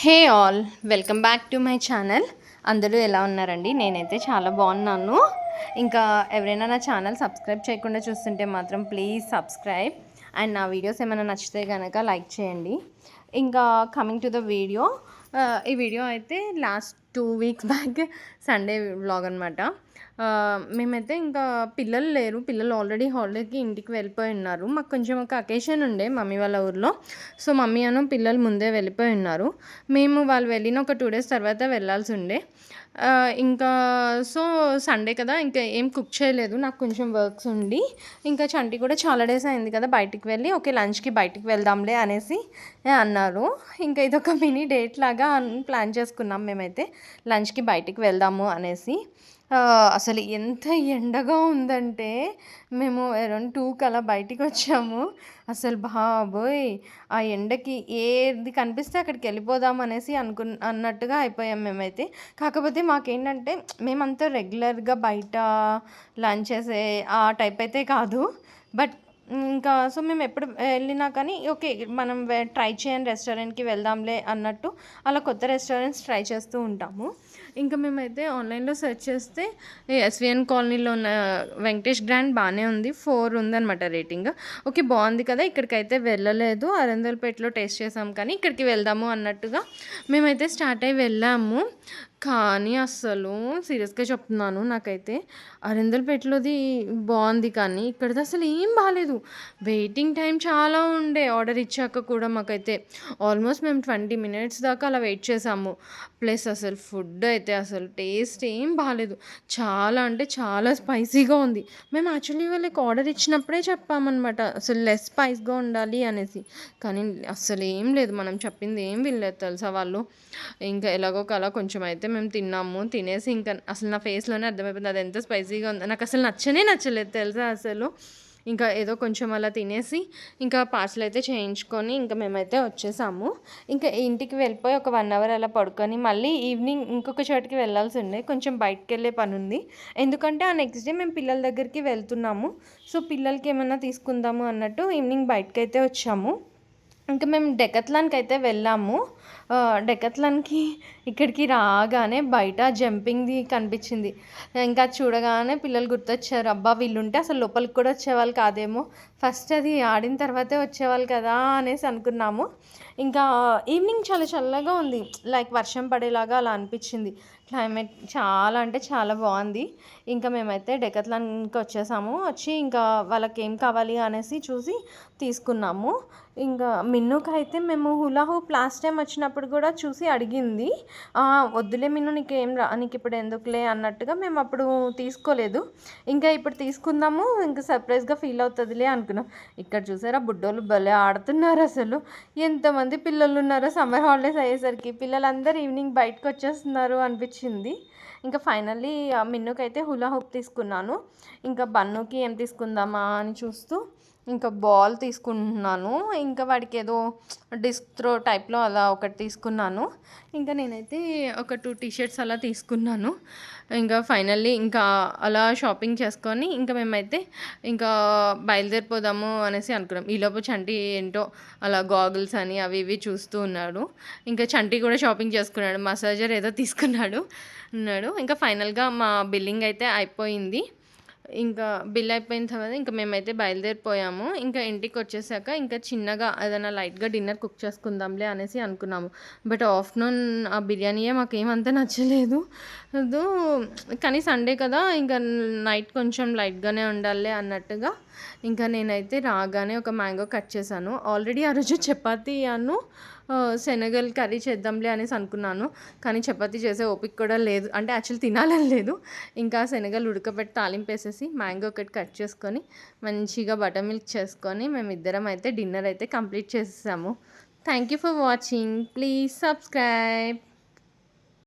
Hey all, welcome back to my channel. అందరూ ఎలా ఉన్నారండి? నేనైతే చాలా బాగున్నాను. ఇంకా ఎవరైనా నా ఛానల్ సబ్స్క్రైబ్ చేయకుండా చూస్తుంటే మాత్రం ప్లీజ్ సబ్స్క్రైబ్ అండ్ నా వీడియోస్ ఏమైనా నచ్చితే కనుక లైక్ చేయండి. ఇంకా కమింగ్ టు ద వీడియో, ఈ వీడియో అయితే last 2 weeks back Sunday vlog అనమాట. మేమైతే ఇంకా పిల్లలు లేరు, పిల్లలు ఆల్రెడీ హాలిడేకి ఇంటికి వెళ్ళిపోయి ఉన్నారు. మాకు కొంచెం ఒక అకేషన్ ఉండే మమ్మీ వాళ్ళ ఊర్లో. సో మమ్మీ అను పిల్లలు ముందే వెళ్ళిపోయి ఉన్నారు. మేము వాళ్ళు వెళ్ళిన ఒక 2 డేస్ తర్వాత వెళ్ళాల్సి ఉండే. ఇంకా సో సండే కదా, ఇంకా ఏం కుక్ చేయలేదు, నాకు కొంచెం వర్క్స్ ఉండి. ఇంకా చంటి కూడా చాలా డేస్ అయింది కదా బయటికి వెళ్ళి, ఓకే లంచ్కి బయటికి వెళ్దాంలే అనేసి అన్నారు. ఇంకా ఇదొక మినీ డేట్ లాగా ప్లాన్ చేసుకున్నాం మేమైతే, లంచ్కి బయటికి వెళ్దాము అనేసి. అసలు ఎంత ఎండగా ఉందంటే మేము అరౌండ్ 2కి అలా బయటికి వచ్చాము. అసలు బాబోయ్, ఆ ఎండకి ఏది కనిపిస్తే అక్కడికి వెళ్ళిపోదాం అనేసి అన్నట్టుగా అయిపోయాం మేమైతే. కాకపోతే మాకేంటంటే మేమంతా రెగ్యులర్గా బయట లంచ్ చేసే ఆ టైప్ అయితే కాదు. బట్ ఇంకా సో మేము ఎప్పుడు వెళ్ళినా కానీ ఓకే మనం ట్రై చేయని రెస్టారెంట్కి వెళ్దాంలే అన్నట్టు అలా కొత్త రెస్టారెంట్స్ ట్రై చేస్తూ ఉంటాము. ఇంకా మేమైతే ఆన్లైన్లో సెర్చ్ చేస్తే ఎస్విఎన్ కాలనీలో ఉన్న వెంకటేష్ గ్రాండ్ బాగానే ఉంది, 4 ఉందన్నమాట రేటింగ్. ఓకే బాగుంది కదా, ఇక్కడికైతే వెళ్ళలేదు, అరందల్పేటలో టేస్ట్ చేసాం కానీ ఇక్కడికి వెళ్దాము అన్నట్టుగా మేమైతే స్టార్ట్ అయ్యి వెళ్ళాము. కానీ అస్సలు సీరియస్గా చెప్తున్నాను, నాకైతే అరందల్పేటలోది బాగుంది కానీ ఇక్కడిది అసలు ఏం బాగాలేదు. వెయిటింగ్ టైం చాలా ఉండే ఆర్డర్ ఇచ్చాక కూడా. మాకైతే ఆల్మోస్ట్ మేము 20 minutes దాకా అలా వెయిట్ చేసాము. ప్లస్ అసలు ఫుడ్ అయితే అసలు టేస్ట్ ఏం బాగాలేదు, చాలా అంటే చాలా స్పైసీగా ఉంది. మేము యాక్చువల్లీ వాళ్ళకి ఆర్డర్ ఇచ్చినప్పుడే చెప్పామన్నమాట అసలు లెస్ స్పైస్గా ఉండాలి అనేసి. కానీ అస్సలు ఏం లేదు, మనం చెప్పింది ఏం వినలేదు తెలుసా వాళ్ళు. ఇంకా ఎలాగో కలా కొంచెం అయితే మేము తిన్నాము. తినేసి ఇంకా అసలు నా ఫేస్లోనే అర్థమైపోయింది అది ఎంత స్పైసీగా ఉందో. నాకు అసలు నచ్చలేదు తెలుసా అసలు. ఇంకా ఏదో కొంచెం అలా తినేసి ఇంకా పార్సల్ అయితే చేయించుకొని ఇంకా మేమైతే వచ్చేసాము. ఇంకా ఇంటికి వెళ్ళిపోయి ఒక 1 hour అలా పడుకొని మళ్ళీ ఈవినింగ్ ఇంకొక చోటికి వెళ్ళాల్సి ఉండే, కొంచెం బయటకు వెళ్ళే పని ఉంది. ఎందుకంటే ఆ నెక్స్ట్ డే మేము పిల్లల దగ్గరికి వెళ్తున్నాము. సో పిల్లలకి ఏమన్నా తీసుకుందాము అన్నట్టు ఈవినింగ్ బయటకైతే వచ్చాము. ఇంకా మేము డెకత్లాన్కి అయితే వెళ్ళాము. డెకత్లాన్కి ఇక్కడికి రాగానే బయట జంపింగ్ది కనిపించింది. ఇంకా చూడగానే పిల్లలు గుర్తొచ్చారు, అబ్బా వీళ్ళుంటే అసలు లోపలికి కూడా వచ్చేవాళ్ళు కాదేమో, ఫస్ట్ అది ఆడిన తర్వాతే వచ్చేవాళ్ళు కదా అనేసి అనుకున్నాము. ఇంకా ఈవినింగ్ చాలా చల్లగా ఉంది, లైక్ వర్షం పడేలాగా అలా అనిపించింది. క్లైమేట్ చాలా అంటే చాలా బాగుంది. ఇంకా మేమైతే డెకత్లాన్కి వచ్చేసాము. వచ్చి ఇంకా వాళ్ళకి ఏం కావాలి అనేసి చూసి తీసుకున్నాము. ఇంకా మిన్నుకి అయితే మేము హులా హూప్ లాస్ట్ టైం వచ్చినప్పుడు కూడా చూసి అడిగింది, వద్దులే మిన్ను నీకు ఇప్పుడు ఎందుకులే అన్నట్టుగా మేము అప్పుడు తీసుకోలేదు. ఇంకా ఇప్పుడు తీసుకుందాము, ఇంకా సర్ప్రైజ్గా ఫీల్ అవుతుందిలే అనుకున్నాం. ఇక్కడ చూసారా బుడ్డోళ్ళు భలే ఆడుతున్నారు అసలు. ఎంతమంది పిల్లలు ఉన్నారో సమ్మర్ హాలిడేస్ అయ్యేసరికి, పిల్లలందరూ ఈవినింగ్ బయటకు వచ్చేస్తున్నారు అనిపించింది. ఇంకా ఫైనల్లీ మిన్నుకైతే హులా హూప్ తీసుకున్నాను. ఇంకా బన్నుకి ఏం తీసుకుందామా అని చూస్తూ ఇంకా బాల్ తీసుకుంటున్నాను. ఇంకా వాడికి ఏదో డిస్క్ త్రో టైప్లో అలా ఒకటి తీసుకున్నాను. ఇంకా నేనైతే ఒక 2 T-shirts అలా తీసుకున్నాను. ఇంకా ఫైనల్లీ ఇంకా అలా షాపింగ్ చేసుకొని ఇంకా మేమైతే ఇంకా బయలుదేరిపోదాము అనేసి అనుకున్నాం. ఈలోపు చంటి ఏంటో అలా గాగుల్స్ అని అవి ఇవి చూస్తూ ఉన్నాడు. ఇంకా చంటి కూడా షాపింగ్ చేసుకున్నాడు, మసాజర్ ఏదో తీసుకున్నాడు. ఇంకా ఫైనల్గా మా బిల్లింగ్ అయితే అయిపోయింది. ఇంకా బిల్ అయిపోయిన తర్వాత ఇంకా మేమైతే బయలుదేరిపోయాము. ఇంకా ఇంటికి వచ్చేసాక ఇంకా చిన్నగా ఏదైనా లైట్గా డిన్నర్ కుక్ చేసుకుందాంలే అనేసి అనుకున్నాము. బట్ ఆఫ్టర్నూన్ ఆ బిర్యానీయే మాకేమంత నచ్చలేదు. కానీ సండే కదా, ఇంకా నైట్ కొంచెం లైట్గానే ఉండాలి అన్నట్టుగా ఇంకా నేనైతే రాగానే ఒక మ్యాంగో కట్ చేశాను. ఆల్రెడీ ఆ రోజు చపాతీ శనగలు కర్రీ చేద్దాంలే అనేసి అనుకున్నాను. కానీ చపాతీ చేసే ఓపిక కూడా లేదు, అంటే యాక్చువల్లీ తినాలని లేదు. ఇంకా శనగలు ఉడకబెట్టి తాలింపు వేసేసి మ్యాంగో ఒకటి కట్ చేసుకొని మంచిగా బటర్ మిల్క్ చేసుకొని మేమిద్దరం అయితే డిన్నర్ అయితే కంప్లీట్ చేసేసాము. Thank you for watching, please subscribe.